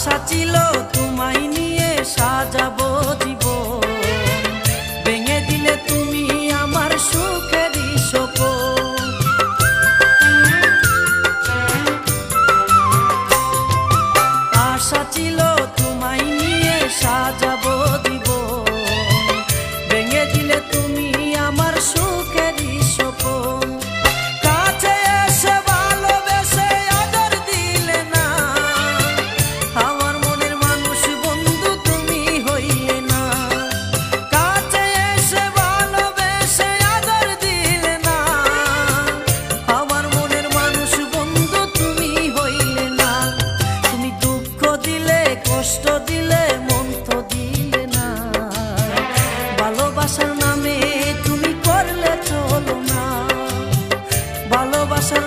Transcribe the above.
আশা ছিল তোমায় নিয়ে সাজাবো জীবন, ভেঙে দিলে তুমি আমার সুখেরই সপন। আশা ছিল তোমায় নিয়ে সাজাবো জীবন, ভেঙে দিলে তুমি আমার সুখেরই সপন। কাছে এসে ভালোবেসে আদর দিলে না, আমার মনের মানুষ বন্ধু তুমি হইলে না। কাছে এসে ভালোবেসে আদর দিলে না, আমার মনের মানুষ বন্ধু তুমি হইলে না। তুমি দুঃখ দিলে কষ্ট দিলে মন তো দিলে না, ভালোবাসার নামে তুমি করলে চলো না, ভালোবাসার